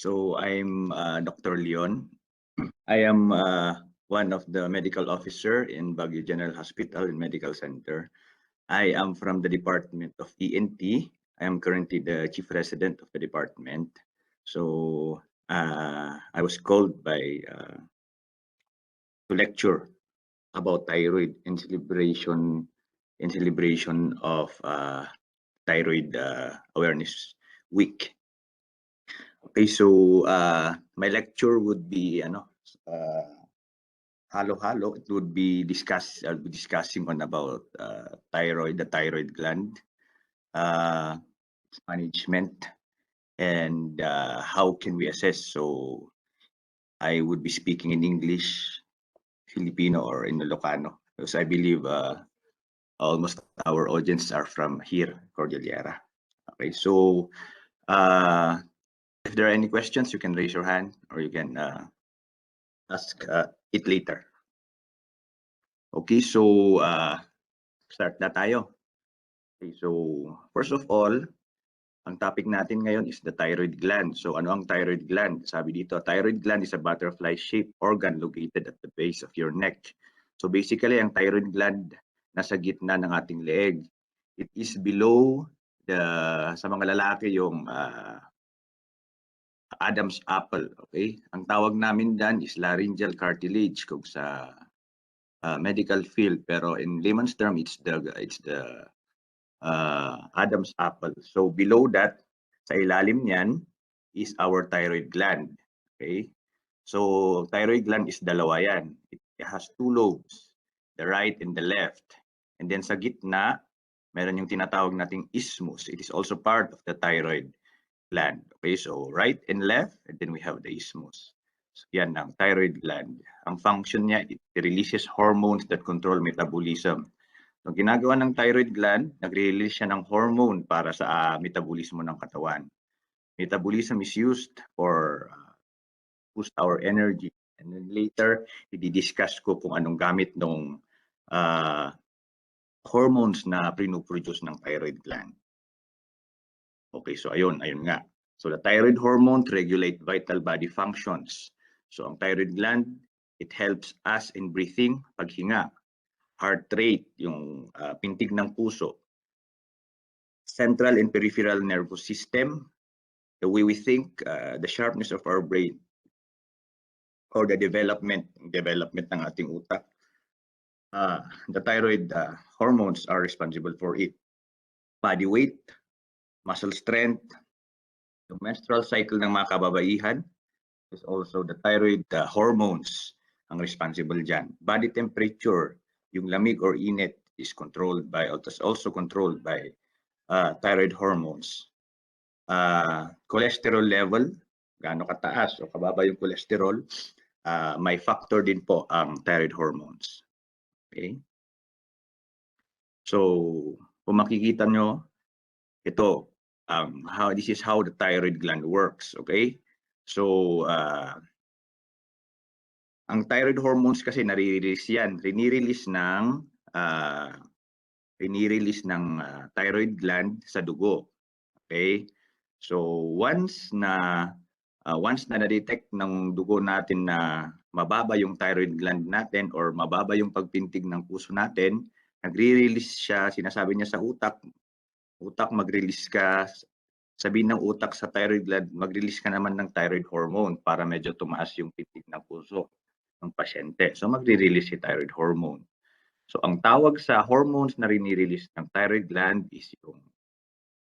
So I'm Dr. Leon. I am one of the medical officer in Baguio General Hospital and Medical Center. I am from the Department of ENT. I am currently the chief resident of the department. So I was called by to lecture about thyroid in celebration of Thyroid Awareness Week. Okay, so my lecture would be halo-halo. It would be I'll be discussing on about the thyroid gland, management, and how can we assess. So I would be speaking in English, Filipino, or in Ilocano, because I believe almost our audience are from here, Cordillera. Okay, so if there are any questions, you can raise your hand or you can ask it later. Okay, so start na tayo. Okay, so first of all, ang topic natin ngayon is the thyroid gland. So ano ang thyroid gland? Sabi dito, thyroid gland is a butterfly-shaped organ located at the base of your neck. So basically, ang thyroid gland nasa gitna ng ating leeg. It is below sa mga lalaki yung Adam's apple, okay? Ang tawag namin dyan is laryngeal cartilage kung sa medical field, pero in layman's term, it's the Adam's apple. So below that, sa ilalim niyan is our thyroid gland, okay? So thyroid gland is dalawa yan. It has two lobes, the right and the left. And then sa gitna, meron yung tinatawag nating isthmus. It is also part of the thyroid gland. Okay, so right and left, and then we have the isthmus. So yan ang thyroid gland. Ang function niya, it releases hormones that control metabolism. So ginagawa ng thyroid gland, nagre-release siya ng hormone para sa metabolismo ng katawan. Metabolism is used for boost our energy. And then later, i-discuss ko kung anong gamit ng hormones na produce ng thyroid gland. Okay, so ayun nga. So the thyroid hormones regulate vital body functions. So ang thyroid gland, it helps us in breathing, paghinga, heart rate, yung pintig ng puso, central and peripheral nervous system, the way we think, the sharpness of our brain, or the development ng ating utak. The thyroid hormones are responsible for it. Body weight, muscle strength, the menstrual cycle ng mga kababaihan is also the thyroid hormones ang responsible dyan. Body temperature, yung lamig or init is also controlled by thyroid hormones. Cholesterol level, gaano kataas o kababa yung cholesterol, may factor din po ang thyroid hormones. Okay? So, kung makikita nyo, ito, this is how the thyroid gland works, okay? So, ang thyroid hormones kasi nare-release yan. Rinirelease ng thyroid gland sa dugo. Okay? So, once na na-detect ng dugo natin na mababa yung thyroid gland natin or mababa yung pagpintig ng puso natin, nagre-release siya, sinasabi niya sa utak mag-release ka, sabihin ng utak sa thyroid gland, mag-release ka naman ng thyroid hormone para medyo tumaas yung pintig ng puso ng pasyente. So magre-release si thyroid hormone. So ang tawag sa hormones na rini-release ng thyroid gland is yung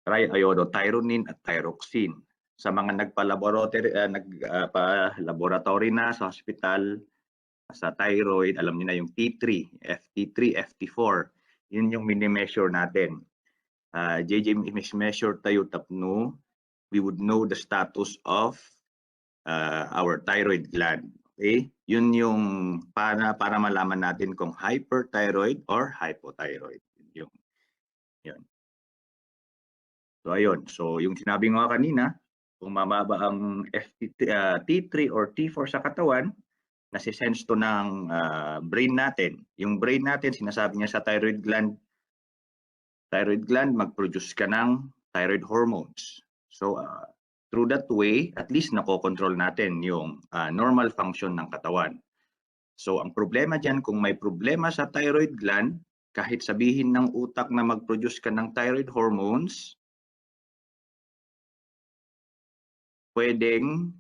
triiodothyronine at thyroxine. Sa mga nagpa-laboratory na sa hospital, sa thyroid, alam niyo na yung T3, FT3, FT4. Yun yung mini-measure natin. measure tayo tapno, we would know the status of our thyroid gland. Okay? Yun yung para malaman natin kung hyperthyroid or hypothyroid. Yun. So ayun. So yung sinabi nga kanina, kung mababa ang T3 or T4 sa katawan, nasisense to ng brain natin. Yung brain natin, sinasabi niya sa thyroid gland, mag-produce ka ng thyroid hormones. So Through that way, at least nakokontrol natin yung normal function ng katawan. So ang problema dyan, kung may problema sa thyroid gland, kahit sabihin ng utak na mag-produce ka ng thyroid hormones, pwedeng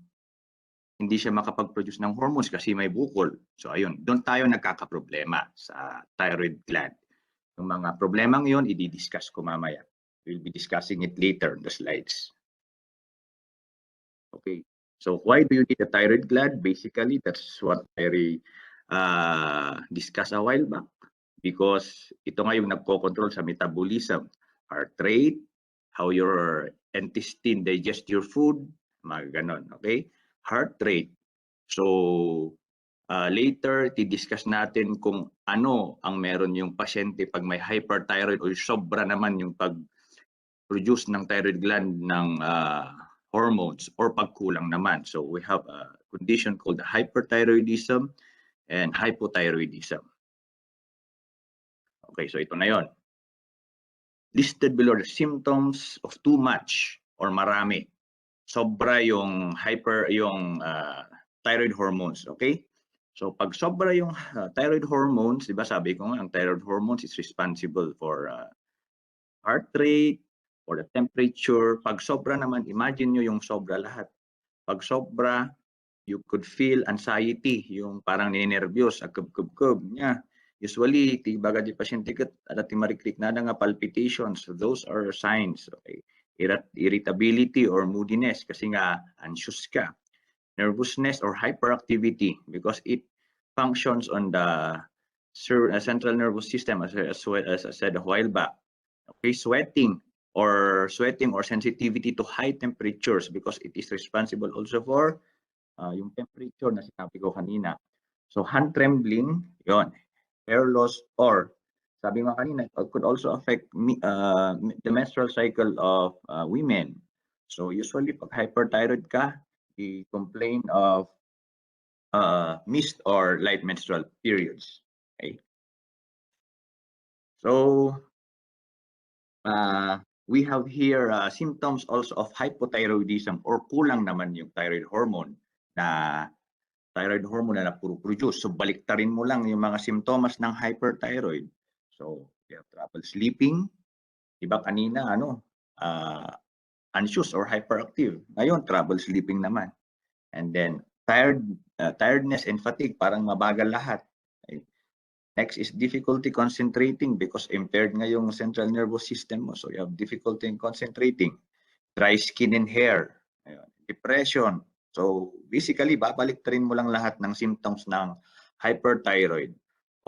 hindi siya makapag-produce ng hormones kasi may bukol. So ayun, doon tayo nagkakaproblema sa thyroid gland. Yung mga problemang yun, i-discuss ko mamaya. We'll be discussing it later in the slides. Okay, so why do you need a thyroid gland? Basically, that's what I discussed a while back. Because ito nga yung nagko-control sa metabolism, heart rate, how your intestine digest your food, mga ganon, okay? Heart rate. So, later, i-discuss natin kung ano ang meron yung pasyente pag may hyperthyroid o sobra naman yung pag-produce ng thyroid gland ng hormones or pagkulang naman. So, we have a condition called hyperthyroidism and hypothyroidism. Okay, so ito na yon. Listed below the symptoms of too much or marami. Sobra yung thyroid hormones, okay? So pag sobra yung thyroid hormones, di ba sabi ko nga, ang thyroid hormones is responsible for heart rate, for the temperature. Pag sobra naman, imagine nyo yung sobra lahat. Pag sobra, you could feel anxiety, yung parang ninenervyos, agkub-kub-kub niya. Usually, tibaga di pasyente kat at marikrik na nga palpitations. Those are signs. Okay? Irritability or moodiness kasi nga anxious ka. Nervousness or hyperactivity because it functions on the central nervous system as I said a while back. Okay, sweating or sensitivity to high temperatures because it is responsible also for yung temperature na sinabi ko kanina. So hand trembling, yon, hair loss, or sabi nga kanina, it could also affect the menstrual cycle of women. So usually pag hyperthyroid ka, you complain of missed or light menstrual periods. Okay. So we have here symptoms also of hypothyroidism or kulang naman yung thyroid hormone na napuro-produce. So baliktarin mo lang yung mga simptomas ng hyperthyroid. So you have trouble sleeping. Diba kanina anxious or hyperactive. Ngayon trouble sleeping naman. And then tiredness and fatigue, parang mabagal lahat. Okay. Next is difficulty concentrating because impaired nga yung central nervous system mo. So you have difficulty in concentrating. Dry skin and hair. Ayun. Depression. So basically, babaliktarin mo lang lahat ng symptoms ng hyperthyroid.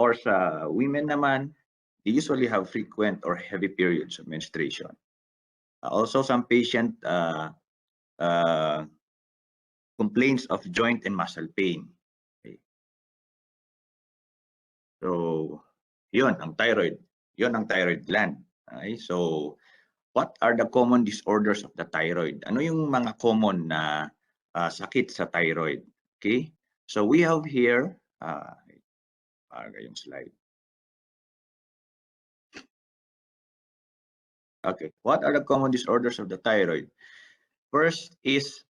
Or sa women naman, they usually have frequent or heavy periods of menstruation. Also, some patient complaints of joint and muscle pain. Okay. So, yun ang thyroid. Yun ang thyroid gland. Okay? So, what are the common disorders of the thyroid? Ano yung mga common na sakit sa thyroid? Okay? So, we have here, yung slide. Okay, what are the common disorders of the thyroid? First is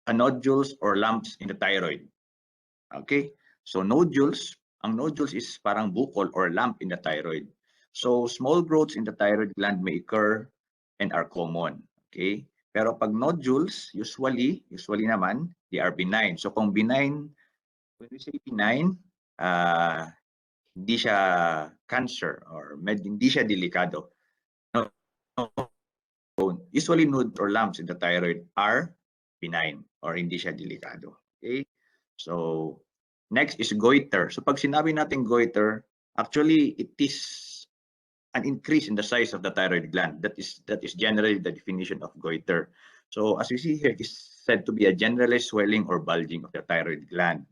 nodules or lumps in the thyroid. Okay, so nodules, ang nodules is parang bukol or lump in the thyroid. So small growths in the thyroid gland may occur and are common. Okay, pero pag nodules, usually naman, they are benign. So kung benign, when we say benign, hindi siya cancer or hindi siya delikado. No. Usually nodes or lumps in the thyroid are benign or hindi siya delikado. Okay? So, next is goiter. So, pag sinabi natin goiter, actually, it is an increase in the size of the thyroid gland. That is generally the definition of goiter. So, as we see here, it is said to be a generalized swelling or bulging of the thyroid gland.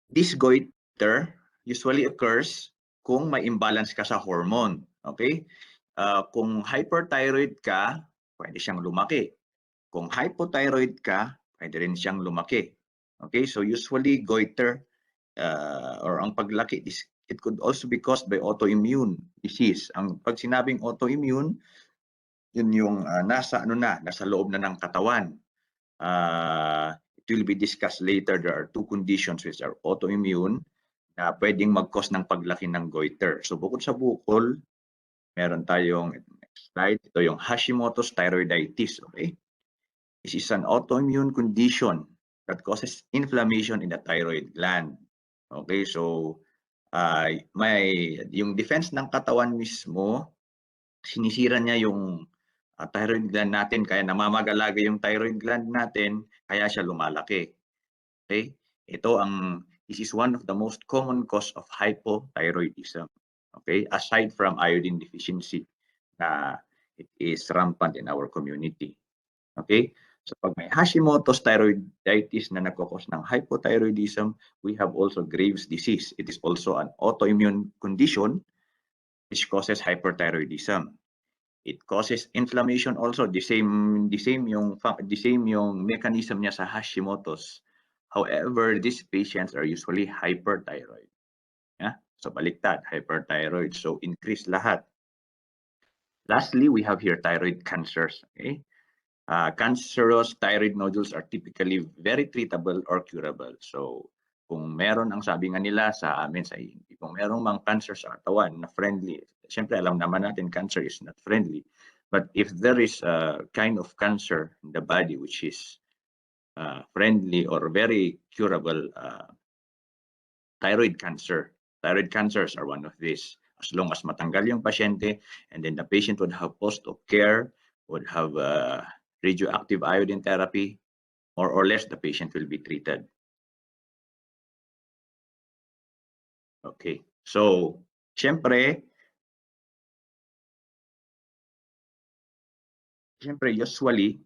This goiter usually occurs kung may imbalance ka sa hormone. Okay? Kung hyperthyroid ka, pwede siyang lumaki. Kung hypothyroid ka, pwede rin siyang lumaki. Okay? So usually goiter or ang paglaki, it could also be caused by autoimmune disease. Pag sinabing autoimmune, yun yung nasa loob na ng katawan. It will be discussed later. There are two conditions which are autoimmune na pwedeng mag-cause ng paglaki ng goiter. So bukod sa bukol, meron tayong next slide. Ito yung Hashimoto's thyroiditis. Okay, this is an autoimmune condition that causes inflammation in the thyroid gland. Okay, so yung defense ng katawan mismo, sinisira niya yung thyroid gland natin, kaya namamagalaga yung thyroid gland natin, kaya siya lumalaki. Okay, this is one of the most common cause of hypothyroidism. Okay, aside from iodine deficiency, it is rampant in our community. Okay, so pag may Hashimoto's thyroiditis na nagkakos ng hypothyroidism, we have also Graves' disease. It is also an autoimmune condition which causes hyperthyroidism. It causes inflammation also, the same yung mechanism niya sa Hashimoto's. However, these patients are usually hyperthyroid. Yeah? So baliktad, hyperthyroid. So increase lahat. Lastly, we have here thyroid cancers. Okay? Cancerous thyroid nodules are typically very treatable or curable. So kung meron, ang sabi nga nila sa amin, kung merong mga cancer sa katawan na friendly, siyempre alam naman natin cancer is not friendly. But if there is a kind of cancer in the body which is friendly or very curable, thyroid cancers are one of these. As long as matanggal yung pasyente, and then the patient would have post-op care, would have radioactive iodine therapy, more or less the patient will be treated. Okay, so siyempre usually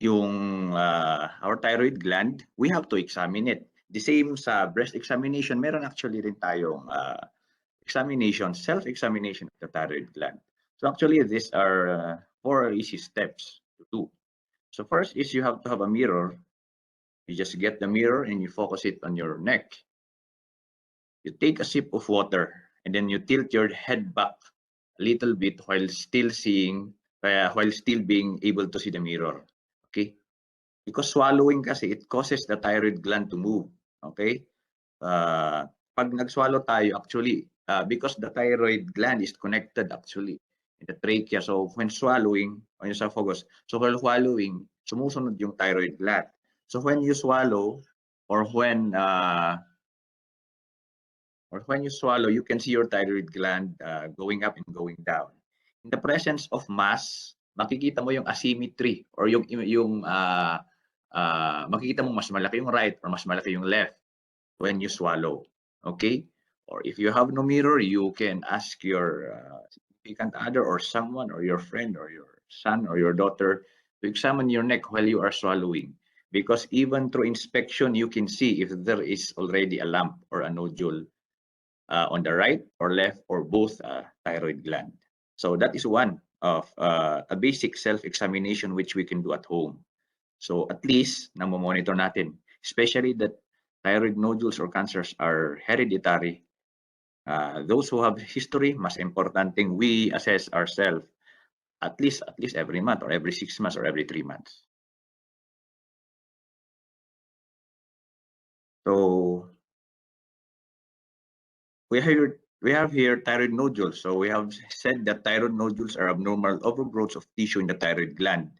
yung our thyroid gland, we have to examine it. The same sa breast examination, meron actually rin tayong examination, self-examination of the thyroid gland. So actually these are 4 easy steps to do. So first is you have to have a mirror. You just get the mirror and you focus it on your neck. You take a sip of water and then you tilt your head back a little bit while still being able to see the mirror. Okay? Because swallowing kasi, it causes the thyroid gland to move. Okay? Pag nag-swallow tayo, actually, because the thyroid gland is connected actually in the trachea. So when swallowing, on esophagus, so while swallowing, sumusunod yung thyroid gland. So when you swallow, or when you swallow, you can see your thyroid gland going up and going down. In the presence of mass, makikita mo yung asymmetry, or makikita mo mas malaki yung right or mas malaki yung left when you swallow. Okay? Or if you have no mirror, you can ask your significant other or someone, or your friend or your son or your daughter to examine your neck while you are swallowing. Because even through inspection, you can see if there is already a lump or a nodule on the right or left or both thyroid gland. So that is one of a basic self-examination which we can do at home. So at least monitor natin, especially that thyroid nodules or cancers are hereditary. Those who have history, mas importanteng we assess ourselves at least every month or every 6 months or every 3 months. So we have here thyroid nodules. So we have said that thyroid nodules are abnormal overgrowths of tissue in the thyroid gland.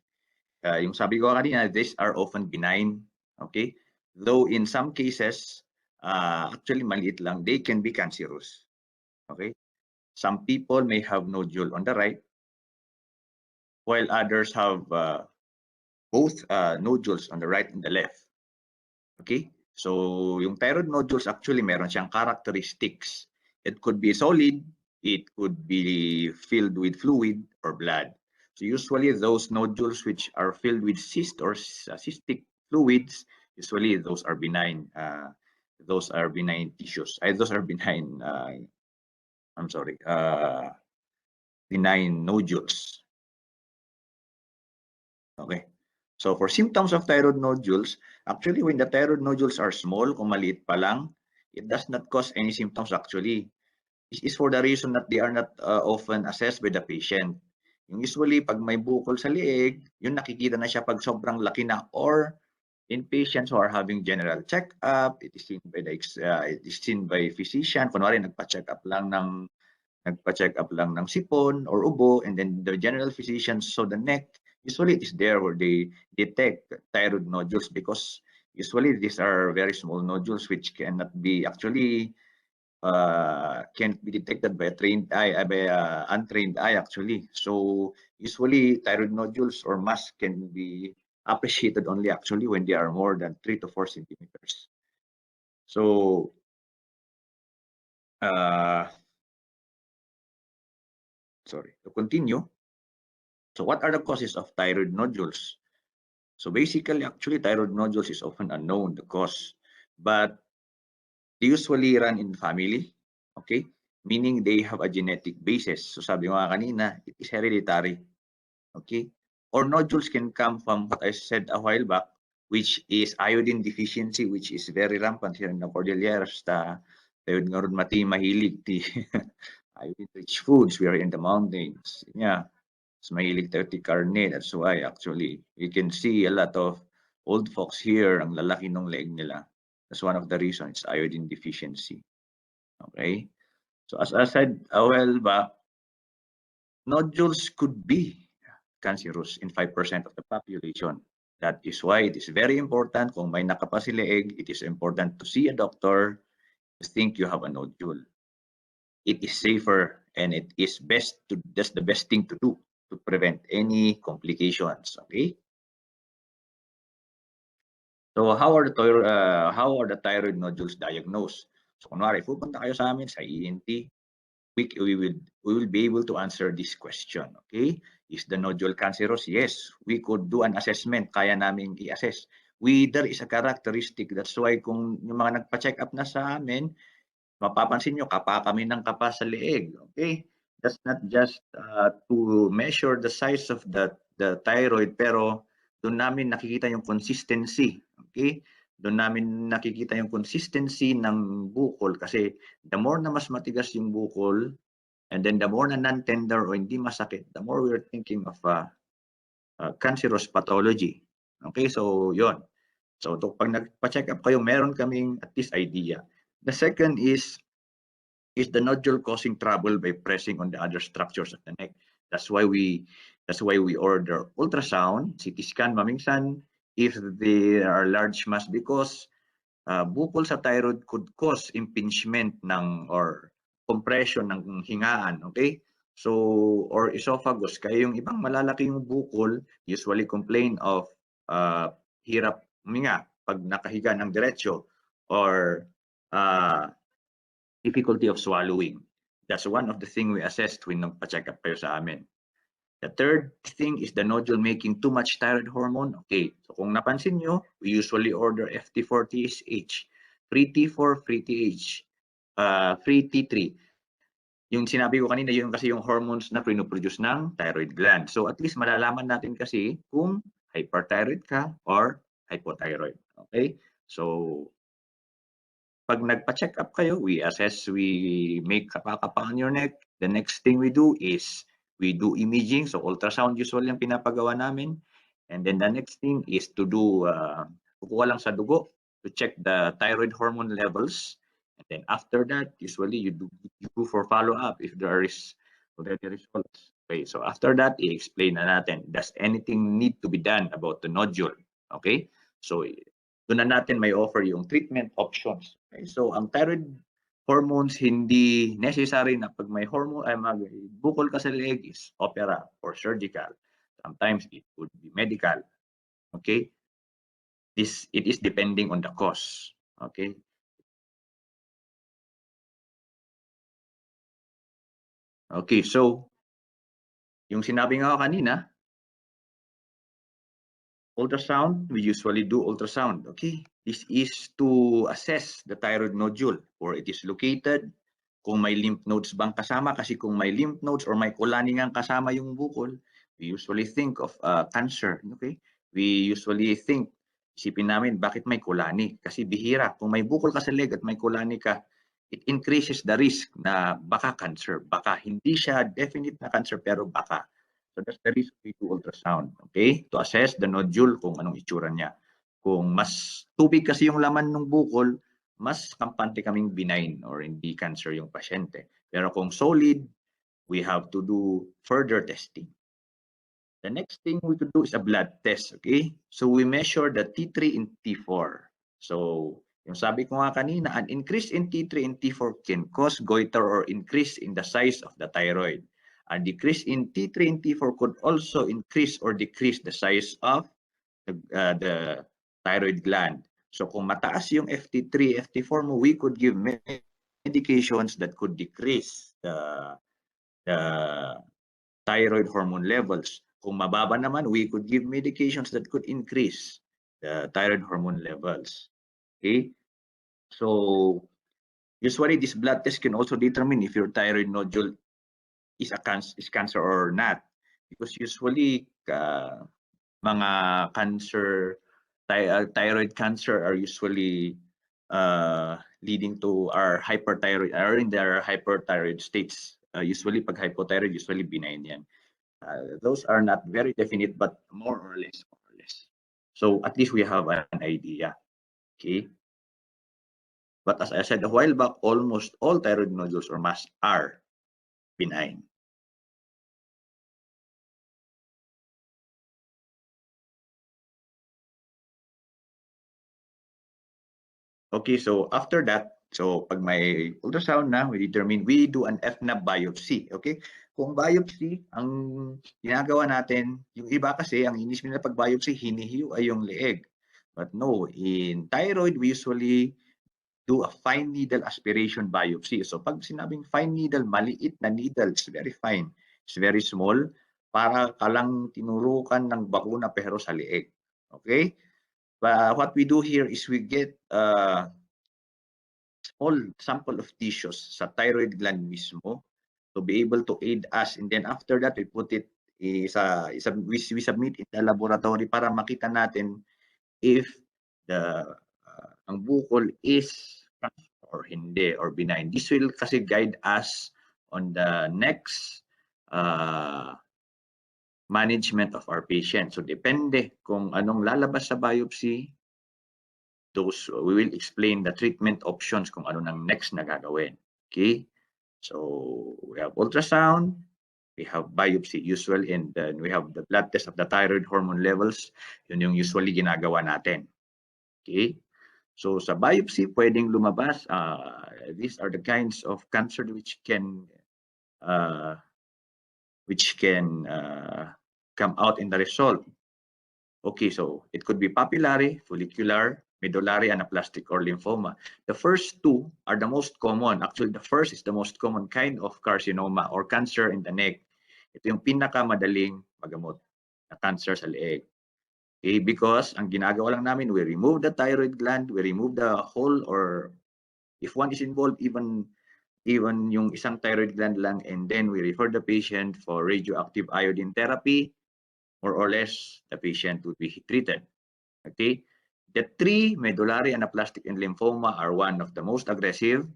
Yung sabi ko kanina, these are often benign. Okay? Though in some cases, actually maliit lang, they can be cancerous. Okay? Some people may have nodule on the right, while others have both nodules on the right and the left. Okay? So yung thyroid nodules actually meron siyang characteristics. It could be solid, it could be filled with fluid or blood. So usually those nodules which are filled with cyst or cystic fluids, usually those are benign. Those are benign tissues. Those are benign. Benign nodules. Okay. So for symptoms of thyroid nodules, actually when the thyroid nodules are small, kung maliit pa lang, it does not cause any symptoms actually. This is for the reason that they are not often assessed by the patient. Yung usually, pag may bukol sa liig, yun nakikita na siya pag sobrang laki na, or in patients who are having general check-up, it is seen by physician. Kunwari, nagpa-check up lang ng sipon or ubo, and then the general physicians saw the neck. Usually, it is there where they detect thyroid nodules, because usually these are very small nodules which cannot be actually can't be detected by a trained eye, by untrained eye actually. So usually thyroid nodules or mass can be appreciated only actually when they are more than 3 to 4 centimeters. So sorry, to continue. So what are the causes of thyroid nodules? So basically, actually, thyroid nodules is often unknown, the cause, but they usually run in family, okay? Meaning they have a genetic basis. So sabi ko nga kanina, it is hereditary, okay? Or nodules can come from what I said a while back, which is iodine deficiency, which is very rampant here in the Cordilleras. Tayo nga rin mahilig ti iodine-rich foods. We are in the mountains. Yeah, it's mahilig tayo ti karne. That's why actually you can see a lot of old folks here, ang lalaki ng leg nila. That's one of the reasons, iodine deficiency. Okay? So as I said a while back, nodules could be cancerous in 5% of the population. That is why it is very important, kung may nakapasi leeg, it is important to see a doctor to think you have a nodule. It is safer and it is that's the best thing to do to prevent any complications. Okay? So how are the thyroid nodules diagnosed? So kunwari, pupunta kayo sa amin sa ENT, we will be able to answer this question. Okay? Is the nodule cancerous? Yes, we could do an assessment. Kaya namin i-assess. There is a characteristic. That's why kung yung mga nagpa-check up na sa amin, mapapansin nyo, kapa kami ng kapa sa leeg. Okay? That's not just to measure the size of the thyroid, pero doon namin nakikita yung consistency. Okay? Doon namin nakikita yung consistency ng bukol, kasi the more na mas matigas yung bukol, and then the more na non-tender o hindi masakit, the more we're thinking of cancerous pathology. Okay, so yon. So pag nagpa-check up kayo, meron kaming at least idea. The second is the nodule causing trouble by pressing on the other structures of the neck? That's why we order ultrasound, CT scan, maminsan, if they are large mass, because bukol sa thyroid could cause impingement or compression ng hingaan, okay? So, or esophagus, kaya yung ibang malalaki yung bukol, usually complain of hirap huminga pag nakahiga ng diretso, or difficulty of swallowing. That's one of the things we assessed when nagpa-check up kayo sa amin. The third thing is the nodule making too much thyroid hormone. Okay, so kung napansin nyo, we usually order FT4-TSH, free T4, free TH, free T3. Yung sinabi ko kanina, yun kasi yung hormones na pinoproduce ng thyroid gland. So at least malalaman natin kasi kung hyperthyroid ka or hypothyroid. Okay, so pag nagpa-check up kayo, we assess, we make kapa-kapa on your neck. The next thing we do is we do imaging. So ultrasound usually ang pinapagawa namin. And then the next thing is to do, kukuha lang sa dugo to check the thyroid hormone levels. And then after that, usually you do for follow-up if there is already results. Okay, so after that, i-explain na natin, does anything need to be done about the nodule? Okay, so doon na natin may offer yung treatment options. Okay? So ang thyroid hormones, hindi necessary na pag may hormone ay bukol ka sa leg is opera or surgical. Sometimes it could be medical. Okay? It is depending on the cause. Okay? Okay, so yung sinabi nga kanina, ultrasound, we usually do ultrasound. Okay, this is to assess the thyroid nodule, where it is located, kung may lymph nodes bang kasama, kasi kung may lymph nodes or may colony ngang kasama yung bukol, we usually think of cancer. Okay, we usually think, isipin namin, bakit may colony? Kasi bihira, kung may bukol ka sa leg at may colony ka, it increases the risk na baka cancer. Baka hindi siya definite na cancer, pero baka. So that's the reason we do ultrasound, okay? To assess the nodule kung anong itsura niya. Kung mas tubig kasi yung laman ng bukol, mas kampante kaming benign or hindi cancer yung pasyente. Pero kung solid, we have to do further testing. The next thing we could do is a blood test, okay? So we measure the T3 and T4. So yung sabi ko nga kanina, an increase in T3 and T4 can cause goiter or increase in the size of the thyroid. A decrease in T3 and T4 could also increase or decrease the size of the thyroid gland. So kung mataas yung FT3, FT4 mo, we could give medications that could decrease the thyroid hormone levels. Kung mababa naman, we could give medications that could increase the thyroid hormone levels. Okay? So usually this blood test can also determine if your thyroid nodule is cancer or not, because usually mga thyroid cancer are usually leading to our hyperthyroid, or in their hyperthyroid states. Usually pag hypothyroid, usually benign yan. Those are not very definite, but more or less. So at least we have an idea. Okay. But as I said a while back, almost all thyroid nodules or mass are benign. Okay, so after that, so pag may ultrasound na, we do an FNAB biopsy. Okay? Kung biopsy, ang ginagawa natin, yung iba kasi, ang inis nila pag biopsy, hinihiyo ay yung leeg. But no, in thyroid, we usually do a fine needle aspiration biopsy. So pag sinabing fine needle, maliit na needle, it's very fine. It's very small, para kalang tinurukan ng bakuna pero sa leeg. Okay? But what we do here is we get small sample of tissues sa thyroid gland mismo to be able to aid us, and then after that we put it we submit in the laboratory para makita natin if the ang bukol is cancer or hindi or benign. This will kasi guide us on the next management of our patient. So depende kung anong lalabas sa biopsy, we will explain the treatment options kung ano nang next na gagawin. Okay? So we have ultrasound, we have biopsy usual, and then we have the blood test of the thyroid hormone levels. Yun yung usually ginagawa natin. Okay? So sa biopsy, pwedeng lumabas, these are the kinds of cancer which can come out in the result. Okay, so it could be papillary, follicular, medullary, anaplastic, or lymphoma. The first two are the most common. Actually, the first is the most common kind of carcinoma or cancer in the neck. Ito yung pinakamadaling magamot na cancer sa leeg. Okay, because ang ginagawa lang namin, we remove the thyroid gland, we remove the whole, or if one is involved, even yung isang thyroid gland lang, and then we refer the patient for radioactive iodine therapy. More or less, the patient would be treated. Okay, the three, medullary, anaplastic, and lymphoma, are one of the most aggressive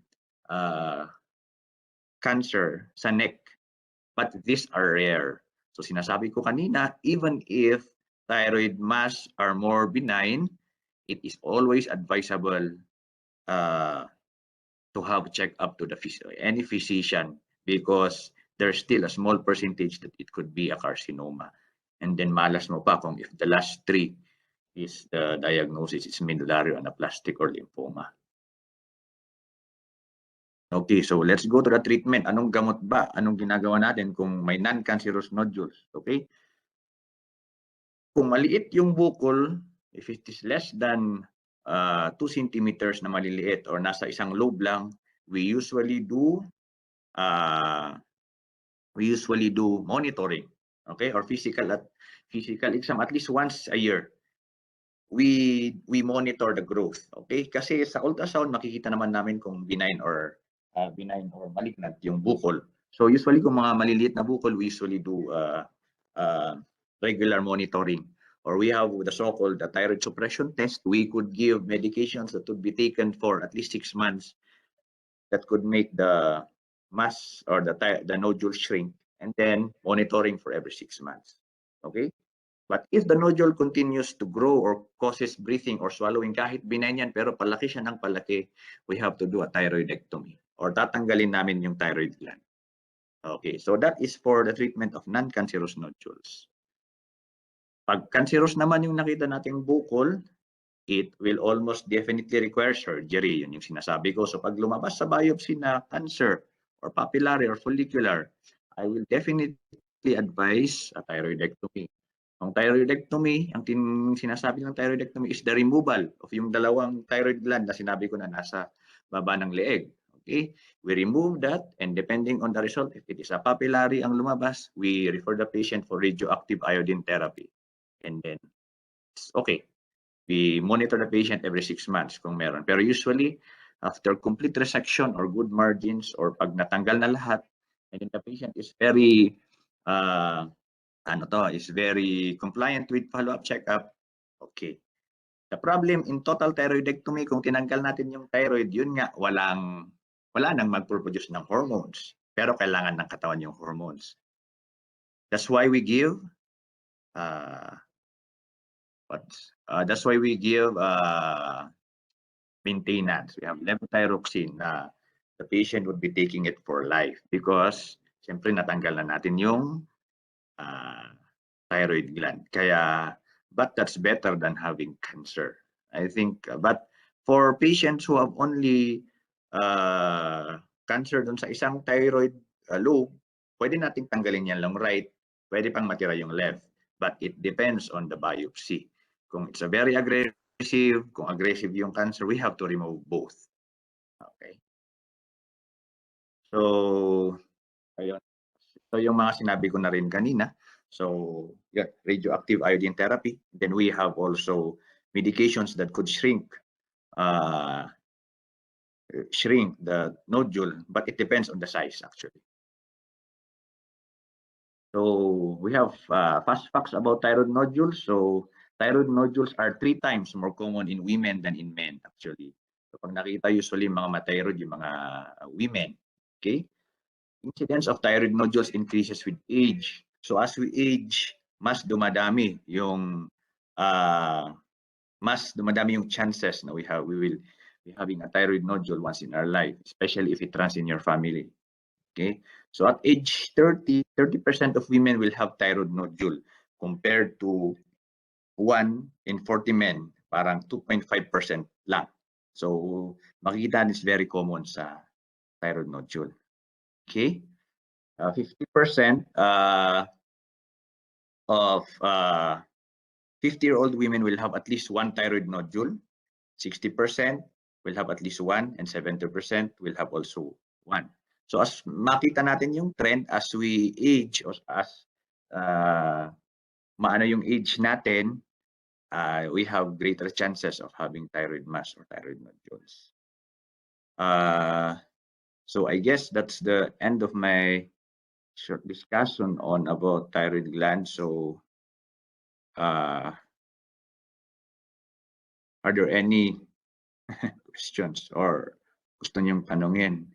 cancer sa neck, but these are rare. So sinasabi ko kanina, even if thyroid mass are more benign, it is always advisable to have check up to any physician, because there's still a small percentage that it could be a carcinoma. And then malas mo pa kung if the last three is the diagnosis, it's medullary, anaplastic, or lymphoma. Okay, so let's go to the treatment. Anong gamot ba? Anong ginagawa natin kung may non-cancerous nodules? Okay? Kung maliit yung bukol, if it is less than 2 centimeters na maliliit or nasa isang lobe lang, we usually do monitoring, okay, or physical exam at least once a year. We monitor the growth, okay? Kasi sa ultrasound makikita naman namin kung benign or malignant yung bukol. So usually kung mga maliliit na bukol, we usually do regular monitoring, or we have the so-called thyroid suppression test. We could give medications that would be taken for at least 6 months that could make the mass or the nodule shrink, and then monitoring for every 6 months. Okay? But if the nodule continues to grow or causes breathing or swallowing, kahit benign yan, pero palaki siya ng palaki, we have to do a thyroidectomy or tatanggalin namin yung thyroid gland. Okay, so that is for the treatment of non-cancerous nodules. Pag cancerous naman yung nakita nating bukol, it will almost definitely require surgery. Yun yung sinasabi ko. So pag lumabas sa biopsy na cancer or papillary or follicular, I will definitely advise a thyroidectomy. Ang thyroidectomy, ang sinasabi ng thyroidectomy is the removal of yung dalawang thyroid gland na sinabi ko na nasa baba ng leeg. Okay? We remove that, and depending on the result, if it is a papillary ang lumabas, we refer the patient for radioactive iodine therapy. And then, okay, we monitor the patient every 6 months kung meron. Pero usually, after complete resection or good margins or pag natanggal na lahat, and then the patient is very is very compliant with follow-up checkup, okay. The problem in total thyroidectomy, kung tinanggal natin yung thyroid, yun nga, wala nang mag-produce ng hormones. Pero kailangan ng katawan yung hormones. That's why we give maintenance. We have levothyroxine na the patient would be taking it for life because siyempre natanggal na natin yung thyroid gland. But that's better than having cancer, I think. But for patients who have only cancer dun sa isang thyroid lobe, pwede nating tanggalin yan lang right, pwede pang matira yung left. But it depends on the biopsy. Kung it's a very aggressive, kung aggressive yung cancer, we have to remove both. Okay. So, ayun. So yung mga sinabi ko na rin kanina. So, yeah, radioactive iodine therapy. Then we have also medications that could shrink the nodule, but it depends on the size actually. So we have fast facts about thyroid nodules. So thyroid nodules are 3 times more common in women than in men actually. So pag nakita usually mga mathyroid yung mga women, okay? Incidence of thyroid nodules increases with age. So as we age, mas dumadami yung chances na we will be having a thyroid nodule once in our life, especially if it runs in your family. Okay, so at age 30% of women will have thyroid nodule compared to 1 in 40 men, parang 2.5% lang. So makikita is very common sa thyroid nodule. Okay, 50% of 50-year-old women will have at least 1 thyroid nodule. 60% will have at least 1, and 70% will have also 1. So as makita natin yung trend as we age or as maano yung age natin, we have greater chances of having thyroid mass or thyroid nodules. So I guess that's the end of my short discussion on about thyroid gland. So are there any questions or gusto niyong tanungin?